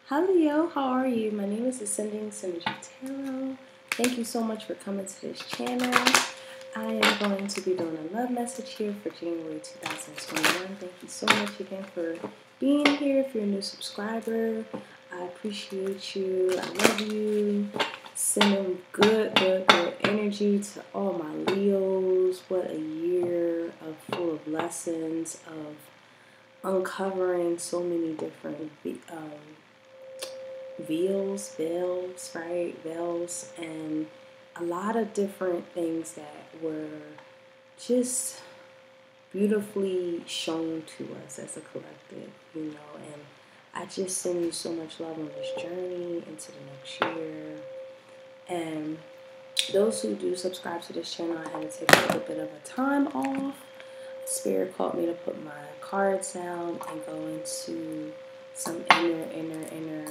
Hi Leo, how are you? My name is Ascending Synergy Tarot. Thank you so much for coming to this channel. I am going to be doing a love message here for January 2021. Thank you so much again for being here. If you're a new subscriber, I appreciate you. I love you. Sending good energy to all my Leos. What a year full of lessons, of uncovering so many different veils, and a lot of different things that were just beautifully shown to us as a collective, and I just send you so much love on this journey into the next year. And those who do subscribe to this channel, I had to take a little bit of a time off. Spirit called me to put my cards down and go into some inner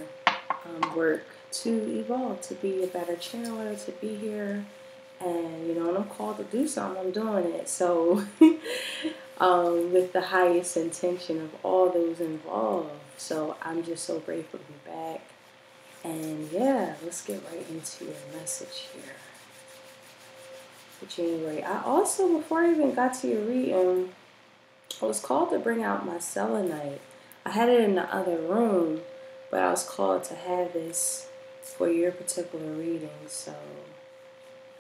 work to evolve, to be a better channeler, to be here. And when I'm called to do something, I'm doing it. So with the highest intention of all those involved. So I'm just so grateful to be back. And yeah, let's get right into your message here for January. I also, before I even got to your reading, I was called to bring out my selenite. I had it in the other room, but I was called to have this for your particular reading. So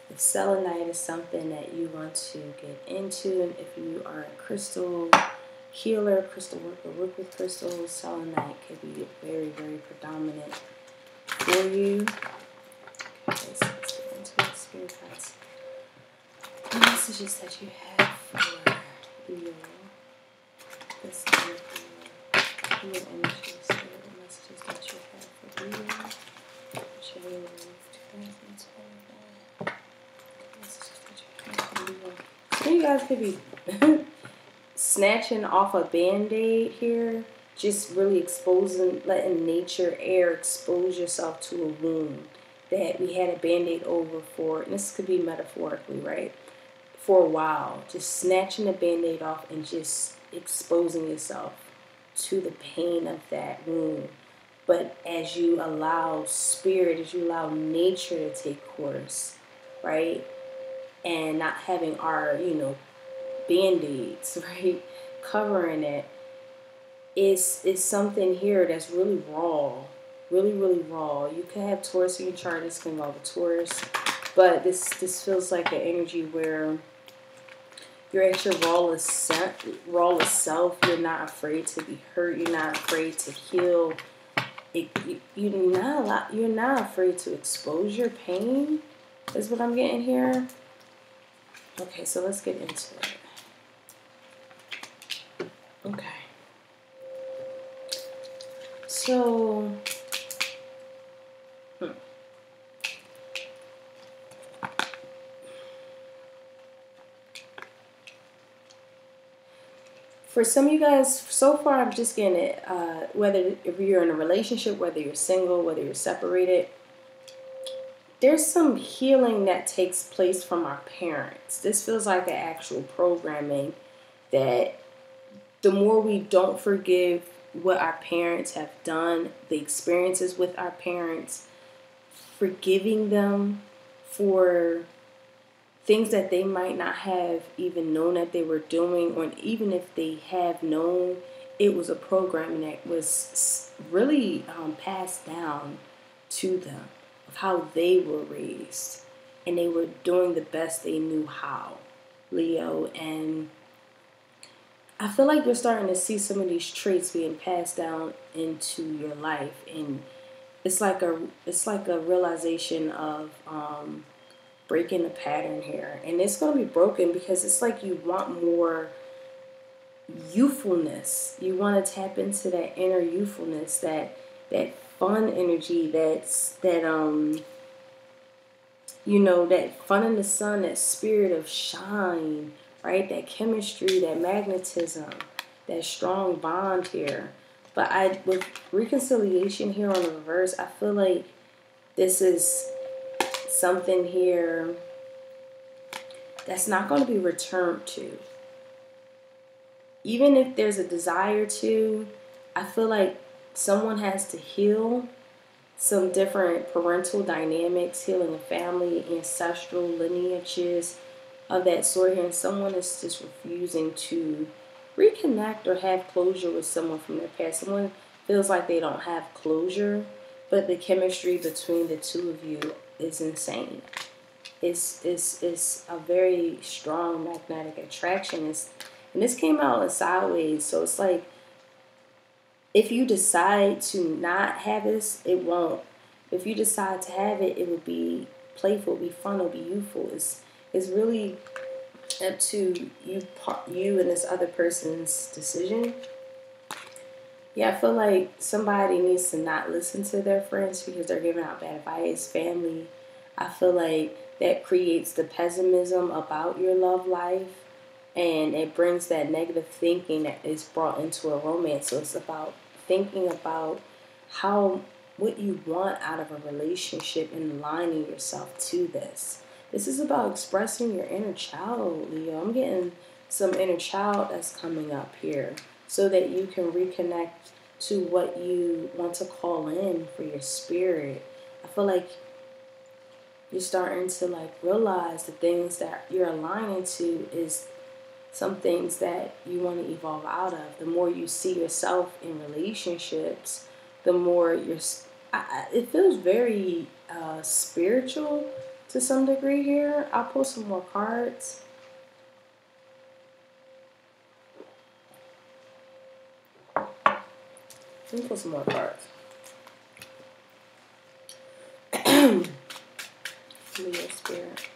if selenite is something that you want to get into, and if you are a crystal healer, crystal worker, work with crystals, selenite could be very, very predominant for you. Okay, so let's get into the spirit guides. The messages that you have for Leo. This is your energy, spirit, the messages that you have for Leo. January 2021. Messages that you have for Leo. So you guys could be snatching off a band-aid here. Just really exposing, letting nature, air expose yourself to a wound that we had a band-aid over for, and this could be metaphorically, right? For a while, just snatching the band-aid off and just exposing yourself to the pain of that wound. But as you allow spirit, as you allow nature to take course, right? And not having our, band-aids, right? Covering it. Is something here that's really raw, really raw. You can have Taurus in your chart. This can involve a Taurus, but this feels like an energy where you're at your rawest self. You're not afraid to be hurt. You're not afraid to heal. You're not afraid to expose your pain. Is what I'm getting here. Okay, so let's get into it. Okay. So, for some of you guys, so far I'm just getting it, whether if you're in a relationship, whether you're single, whether you're separated, there's some healing that takes place from our parents. This feels like an actual programming that the more we don't forgive what our parents have done, the experiences with our parents, forgiving them for things that they might not have even known that they were doing, or even if they have known, it was a program that was really passed down to them of how they were raised, and they were doing the best they knew how, Leo. And I feel like you're starting to see some of these traits being passed down into your life, and it's like a realization of breaking a pattern here, and it's going to be broken because it's like you want more youthfulness. You want to tap into that inner youthfulness, that fun energy, that fun in the sun, that spirit of shine. Right, that chemistry, that magnetism, that strong bond here. But with reconciliation here on the reverse, I feel like this is something here that's not going to be returned to. Even if there's a desire to, I feel like someone has to heal some different parental dynamics, healing a family, ancestral lineages of that sort here, and someone is just refusing to reconnect or have closure with someone from their past. Someone feels like they don't have closure, but the chemistry between the two of you is insane. It's a very strong magnetic attraction. And this came out in sideways, so it's like, if you decide to not have this, it won't. If you decide to have it, it will be playful, it'll be fun, it'll be youthful. It's really up to you and this other person's decision. Yeah, I feel like somebody needs to not listen to their friends because they're giving out bad advice. Family, I feel like that creates the pessimism about your love life, and it brings that negative thinking that is brought into a romance. So it's about thinking about what you want out of a relationship and aligning yourself to this. This is about expressing your inner child, Leo. I'm getting some inner child that's coming up here so that you can reconnect to what you want to call in for your spirit. I feel like you're starting to realize the things that you're aligning to is some things that you want to evolve out of. The more you see yourself in relationships, the more it feels very spiritual to some degree here. I'll pull some more cards. Let me pull some more cards. Leo spirit.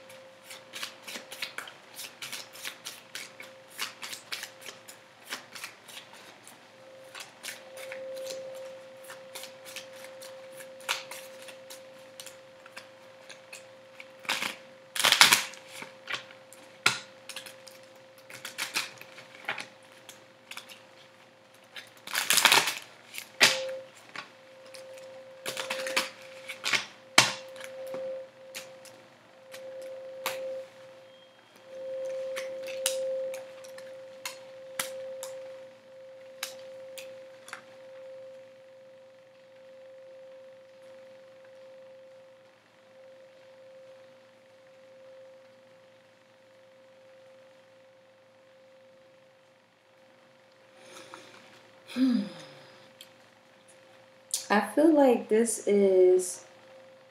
I feel like this is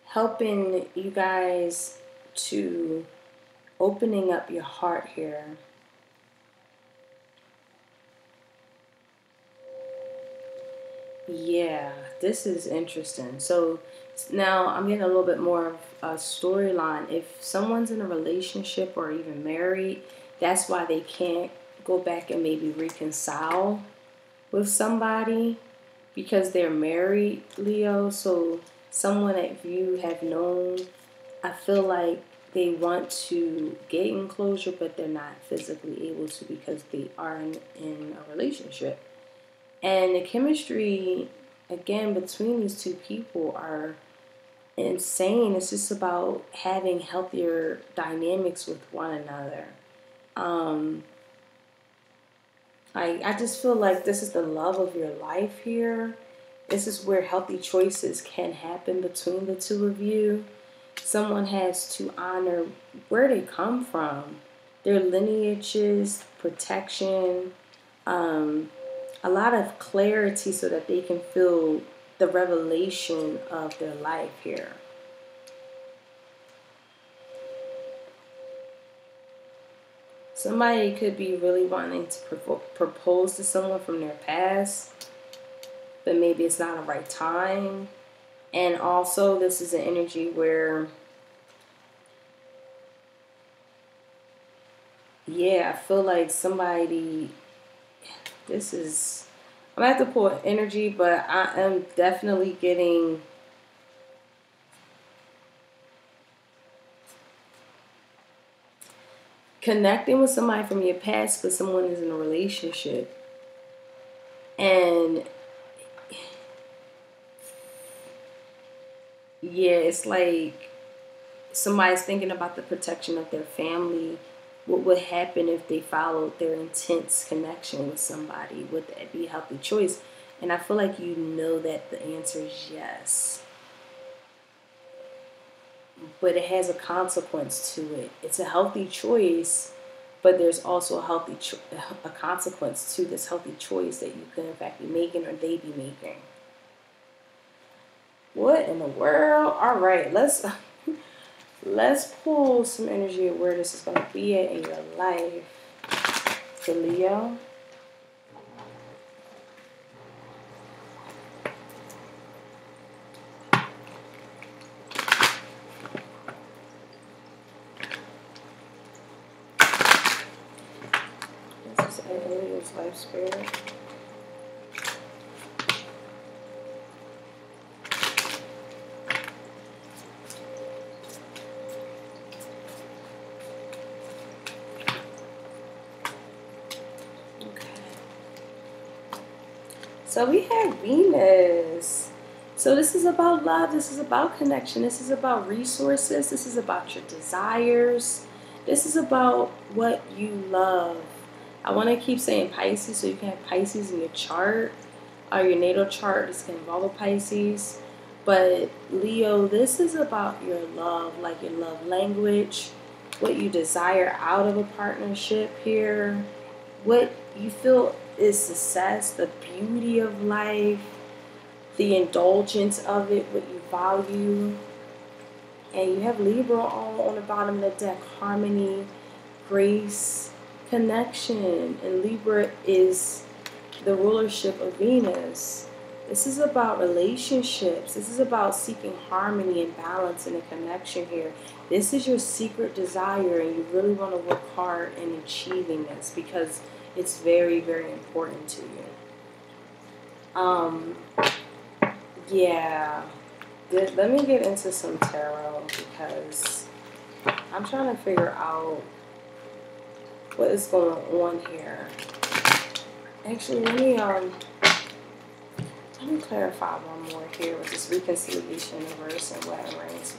helping you guys to opening up your heart here. Yeah, this is interesting. So now I'm getting a little bit more of a storyline. If someone's in a relationship or even married, that's why they can't go back and maybe reconcile with somebody because they're married, Leo. So someone that you have known, I feel like they want to get in closure, but they're not physically able to because they are in a relationship. And the chemistry, again, between these two people are insane. It's just about having healthier dynamics with one another. I just feel like this is the love of your life here. This is where healthy choices can happen between the two of you. Someone has to honor where they come from, their lineages, protection, a lot of clarity so that they can feel the revelation of their life here. Somebody could be really wanting to propose to someone from their past, but maybe it's not the right time. And also, this is an energy where, yeah, I feel like somebody, I'm going to have to pull energy, but I am definitely getting connecting with somebody from your past, but someone is in a relationship. And yeah, it's like somebody's thinking about the protection of their family. What would happen if they followed their intense connection with somebody? Would that be a healthy choice? And I feel like you know that the answer is yes. But it has a consequence to it. It's a healthy choice, but there's also a consequence to this healthy choice that you could in fact be making or they be making. What in the world? All right, let's pull some energy of where this is going to be at in your life. For Leo. This is Leo's life spirit. So we have Venus. So this is about love. This is about connection. This is about resources. This is about your desires. This is about what you love. I want to keep saying Pisces, so you can have Pisces in your chart or your natal chart. This can involve a Pisces. But Leo, this is about your love, like your love language, what you desire out of a partnership here, what you feel is success, the beauty of life, the indulgence of it, what you value. And you have Libra on the bottom of the deck, harmony, grace, connection. And Libra is the rulership of Venus. This is about relationships. This is about seeking harmony and balance and a connection here. This is your secret desire, and you really want to work hard in achieving this because it's very, very important to you. Yeah. Let me get into some tarot because I'm trying to figure out what is going on here. Actually, let me clarify one more here with this reconciliation in reverse and what it means.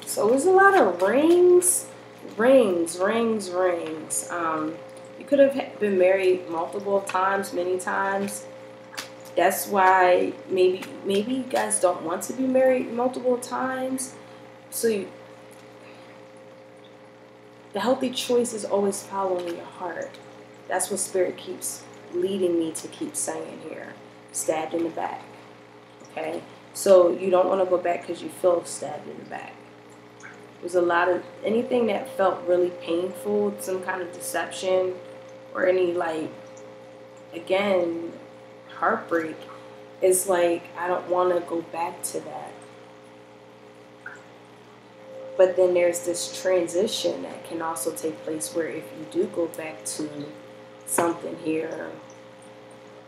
So there's a lot of rings. You could have been married multiple times, many times. That's why maybe you guys don't want to be married multiple times. So the healthy choice is always following your heart. That's what Spirit keeps leading me to keep saying here. Stabbed in the back. Okay? So you don't want to go back because you feel stabbed in the back. There's a lot of anything that felt really painful, some kind of deception, or any again, heartbreak. It's like, I don't want to go back to that. But then there's this transition that can also take place where if you do go back to something here,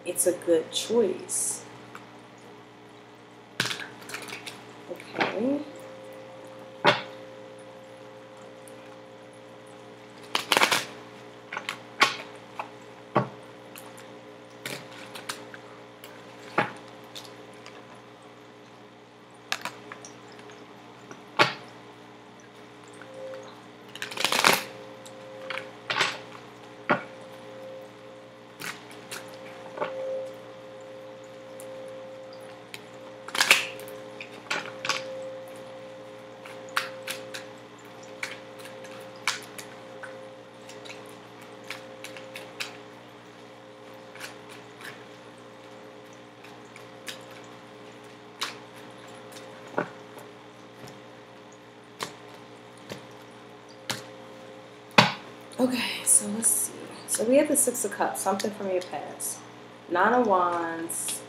it's a good choice. Okay. Okay, so let's see. So we have the Six of Cups, something from your past. Nine of Wands.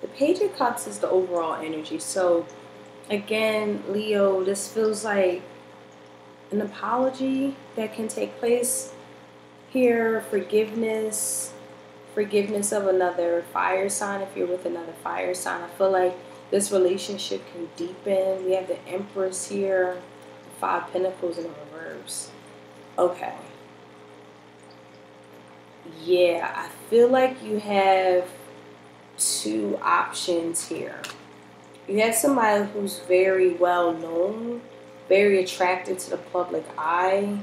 The Page of Cups is the overall energy. So again, Leo, this feels like an apology that can take place here, forgiveness of another fire sign. If you're with another fire sign, I feel like this relationship can deepen. We have the Empress here, Five of Pentacles in reverse. Okay. Yeah, I feel like you have two options here. You have somebody who's very well known, very attracted to the public eye,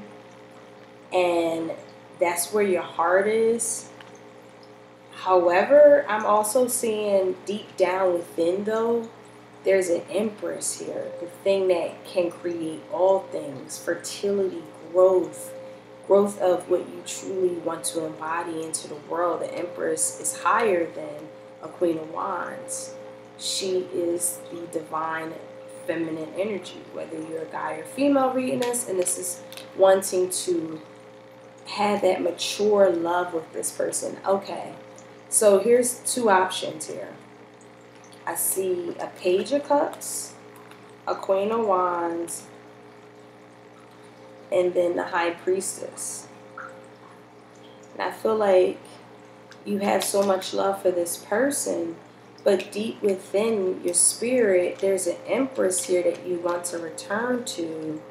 and that's where your heart is. However, I'm also seeing deep down within, though, there's an Empress here, the thing that can create all things, fertility, growth of what you truly want to embody into the world. The Empress is higher than a Queen of Wands. She is the divine feminine energy, whether you're a guy or female reading this, and this is wanting to have that mature love with this person. Okay, so here's two options here. I see a Page of Cups, a Queen of Wands, and then the High Priestess. And I feel like you have so much love for this person, but deep within your spirit, there's an Empress here that you want to return to,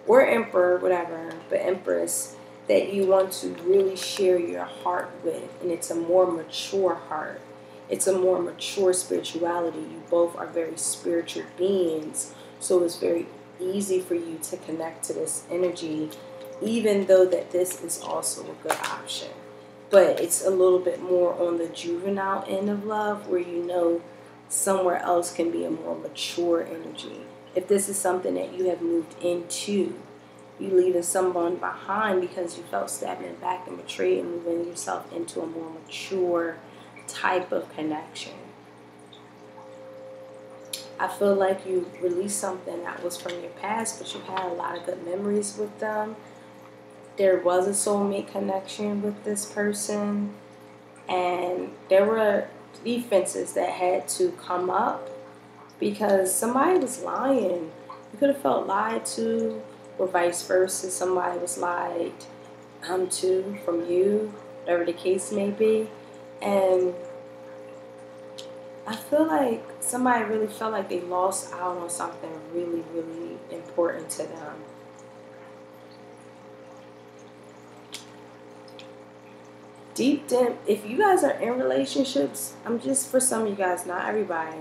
or Emperor, whatever, but Empress, that you want to really share your heart with. And it's a more mature heart. It's a more mature spirituality. You both are very spiritual beings, so it's very easy for you to connect to this energy, even though that this is also a good option. But it's a little bit more on the juvenile end of love, where you know somewhere else can be a more mature energy. If this is something that you have moved into, you leaving someone behind because you felt stabbed in the back and betrayed, and moving yourself into a more mature type of connection. I feel like you released something that was from your past, but you had a lot of good memories with them. There was a soulmate connection with this person, and there were defenses that had to come up because somebody was lying. You could have felt lied to, or vice versa. Somebody was lied to from you, whatever the case may be. And I feel like somebody really felt like they lost out on something really, really important to them. Deep down, if you guys are in relationships, I'm just, for some of you guys, not everybody,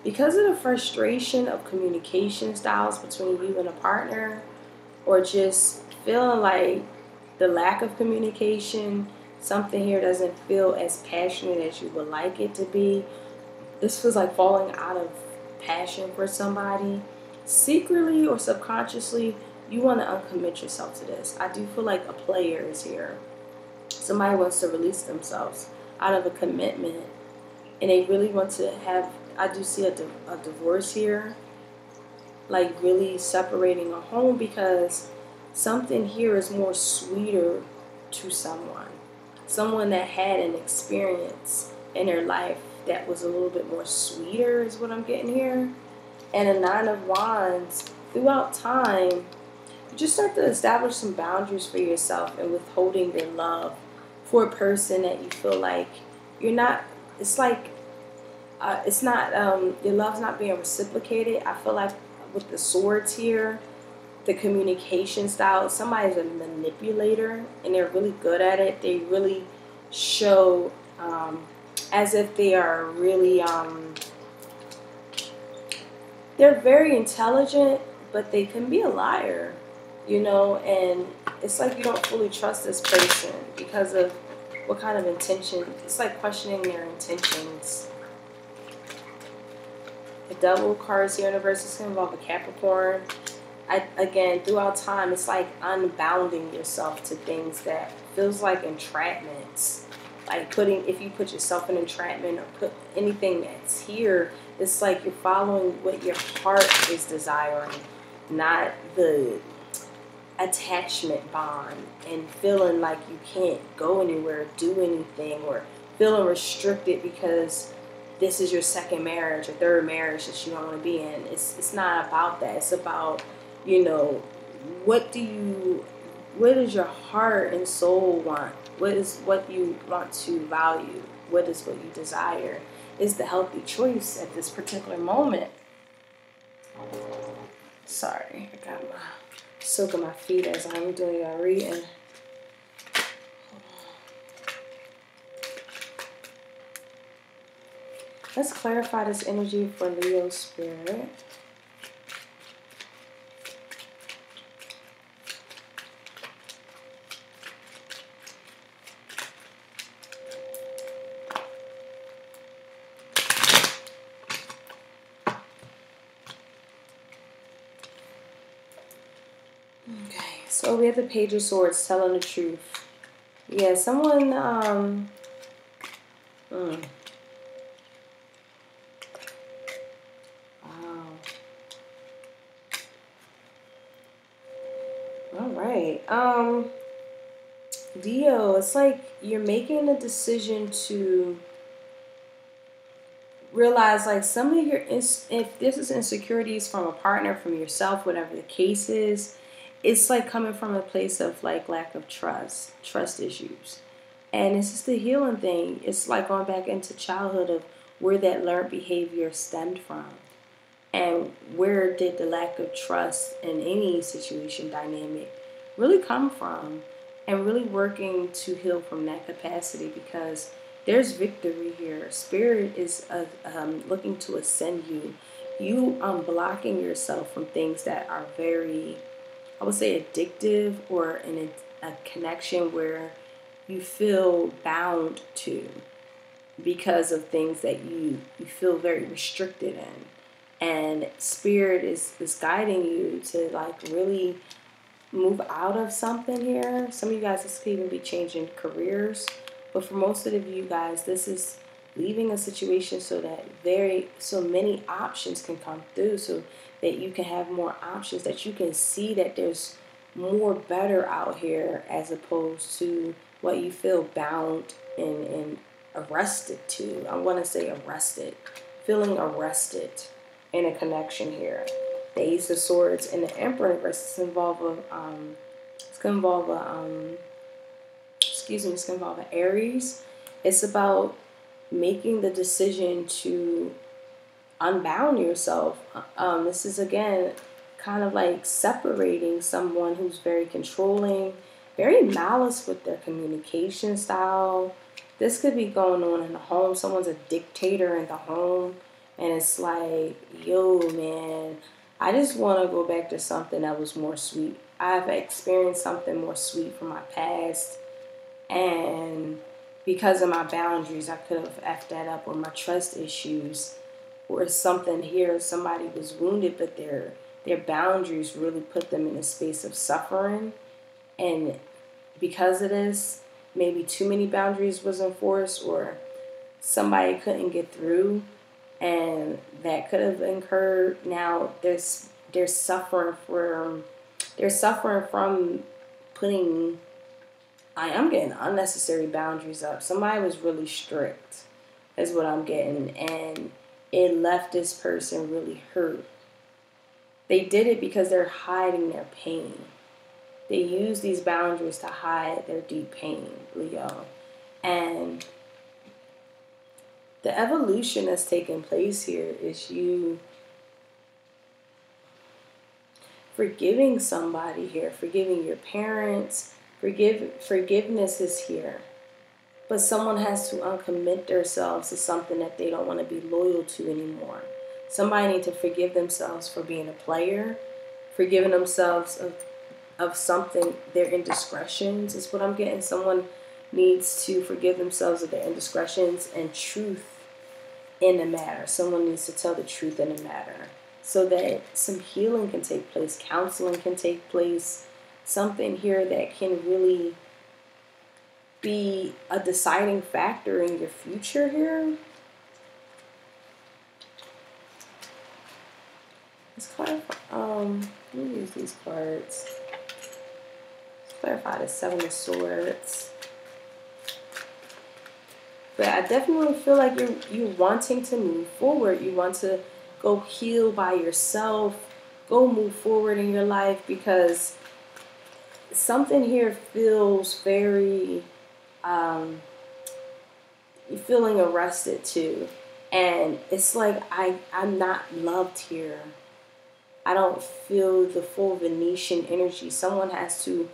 because of the frustration of communication styles between you and a partner, or just feeling like the lack of communication, something here doesn't feel as passionate as you would like it to be. This feels like falling out of passion for somebody. Secretly or subconsciously, you want to uncommit yourself to this. I do feel like a player is here. Somebody wants to release themselves out of a commitment, and they really want to have, I do see a divorce here, like really separating a home, because something here is more sweeter to someone that had an experience in their life that was a little bit more sweeter is what I'm getting here. And a Nine of Wands, throughout time, you just start to establish some boundaries for yourself and withholding your love for a person that you feel like you're not, it's like, it's not, your love's not being reciprocated. I feel like with the swords here, the communication style, somebody's a manipulator and they're really good at it. They really show as if they are really, they're very intelligent, but they can be a liar, you know, and it's like you don't fully trust this person because of what kind of intention. It's like questioning their intentions. The Devil cards here in the verse is going to involve a Capricorn. Again, throughout time, it's like unbounding yourself to things that feels like entrapments. Like if you put yourself in entrapment or put anything that's here, it's like you're following what your heart is desiring, not the attachment bond, and feeling like you can't go anywhere, do anything, or feeling restricted because this is your second marriage or third marriage that you don't want to be in. It's not about that. It's about, you know, what does your heart and soul want? What is what you want to value? What is what you desire? Is the healthy choice at this particular moment. Sorry, I got my soaking my feet as I'm doing your reading. Let's clarify this energy for Leo spirit. Okay, so we have the Page of Swords, telling the truth. Yeah, someone, wow. All right. Leo, it's like you're making a decision to realize, like, some of your, if this is insecurities from a partner, from yourself, whatever the case is, it's like coming from a place of like lack of trust issues. And it's just a healing thing. It's like going back into childhood of where that learned behavior stemmed from. And where did the lack of trust in any situation dynamic really come from? And really working to heal from that capacity, because there's victory here. Spirit is looking to ascend you. You blocking yourself from things that are very, I would say, addictive, or in a connection where you feel bound to because of things that you feel very restricted in. And Spirit is guiding you to like really move out of something here. Some of you guys, this could even be changing careers. But for most of you guys, this is leaving a situation so that so many options can come through, so that you can have more options, that you can see that there's more better out here, as opposed to what you feel bound and arrested to. I want to say arrested. Feeling arrested in a connection here. The Ace of Swords and the Emperor versus involve it's gonna involve an Aries. It's about making the decision to unbound yourself. This is again kind of like separating someone who's very controlling, very malice with their communication style. This could be going on in the home. Someone's a dictator in the home, and it's like, yo, man, I just want to go back to something that was more sweet. I've experienced something more sweet from my past, and because of my boundaries, I could have effed that up, or my trust issues, or something here. Somebody was wounded, but their boundaries really put them in a space of suffering, and because of this, maybe too many boundaries was enforced, or somebody couldn't get through, and that could have incurred. Now they're suffering from putting, I am getting unnecessary boundaries up. Somebody was really strict, is what I'm getting, and it left this person really hurt. They did it because they're hiding their pain. They use these boundaries to hide their deep pain, Leo. And the evolution that's taking place here is you forgiving somebody here, forgiving your parents. Forgiveness is here. But someone has to uncommit themselves to something that they don't want to be loyal to anymore. Somebody needs to forgive themselves for being a player, forgiving themselves of something, their indiscretions is what I'm getting. Someone needs to forgive themselves of their indiscretions and truth in the matter. Someone needs to tell the truth in the matter so that some healing can take place, counseling can take place, something here that can really be a deciding factor in your future here. Let's clarify. Let me use these cards. Let's clarify the Seven of Swords. But I definitely feel like you're wanting to move forward. You want to go heal by yourself. Go move forward in your life, because something here feels very, you're feeling arrested too. And it's like, I'm not loved here. I don't feel the full Venetian energy. Someone has to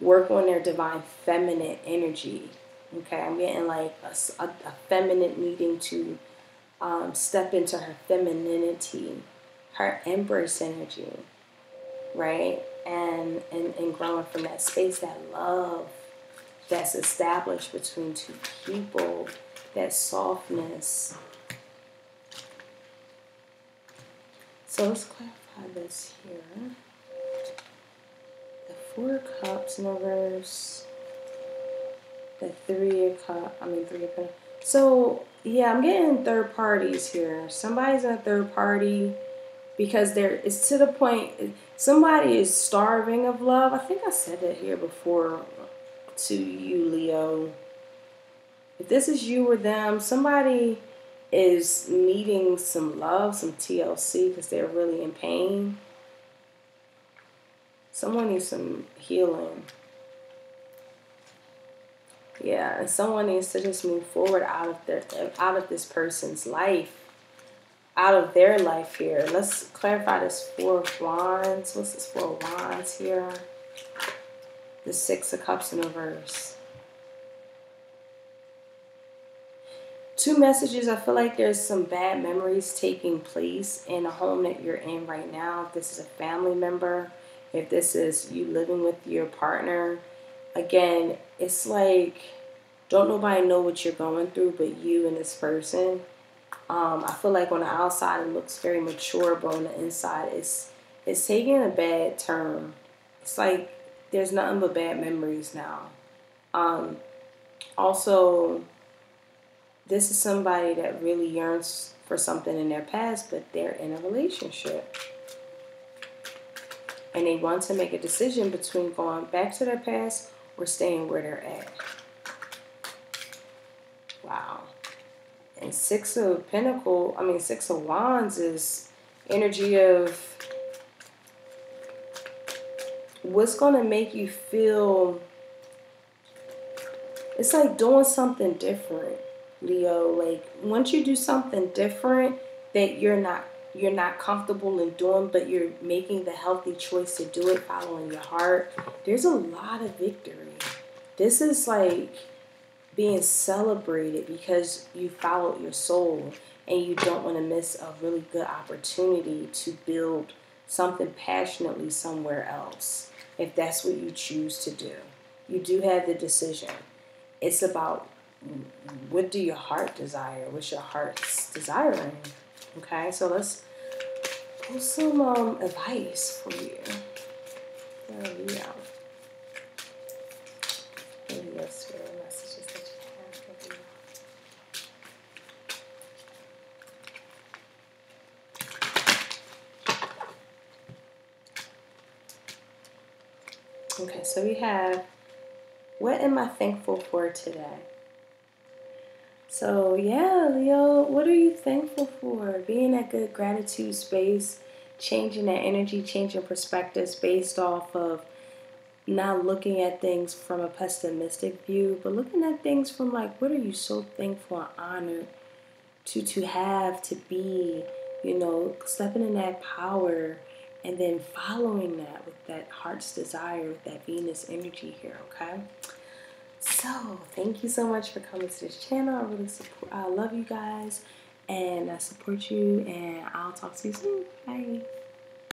work on their divine feminine energy. Okay, I'm getting like a feminine needing to step into her femininity, her empress energy, right? And growing from that space, that love that's established between two people, that softness. So let's clarify this here. The 4 of Cups in reverse. The 3 of Cups. I mean 3 of Pentacles. So yeah, I'm getting third parties here. Somebody's a third party because it's to the point. Somebody is starving of love. I think I said that here before to you, Leo. If this is you or them, somebody is needing some love, some TLC, because they're really in pain. Someone needs some healing. Yeah, and someone needs to just move forward out of this person's life, out of their life here. Let's clarify this 4 of Wands. What's this 4 of Wands here? The 6 of Cups in reverse. 2 messages. I feel like there's some bad memories taking place in a home that you're in right now. If this is a family member, if this is you living with your partner, again, it's like don't nobody know what you're going through but you and this person. I feel like on the outside it looks very mature, but on the inside it's taking a bad turn. It's like there's nothing but bad memories now. Also, this is somebody that really yearns for something in their past, but they're in a relationship. And they want to make a decision between going back to their past or staying where they're at. Wow. And 6 of Wands is energy of what's going to make you feel. It's like doing something different, Leo. Like once you do something different that you're not comfortable in doing, but you're making the healthy choice to do it, following your heart, there's a lot of victory. This is like being celebrated because you followed your soul and you don't want to miss a really good opportunity to build something passionately somewhere else. If that's what you choose to do, you do have the decision. It's about what do your heart desire? What's your heart's desiring? Okay, so let's pull some advice for you. Leo. Maybe your spirit messages that you have for you. Okay, so we have, what am I thankful for today? So yeah, Leo, what are you thankful for? Being in a good gratitude space, changing that energy, changing perspectives based off of not looking at things from a pessimistic view, but looking at things from like, what are you so thankful and honored to have, to be, stepping in that power and then following that with that heart's desire, with that Venus energy here, okay? So, thank you so much for coming to this channel. I love you guys, and I support you, and I'll talk to you soon. Bye.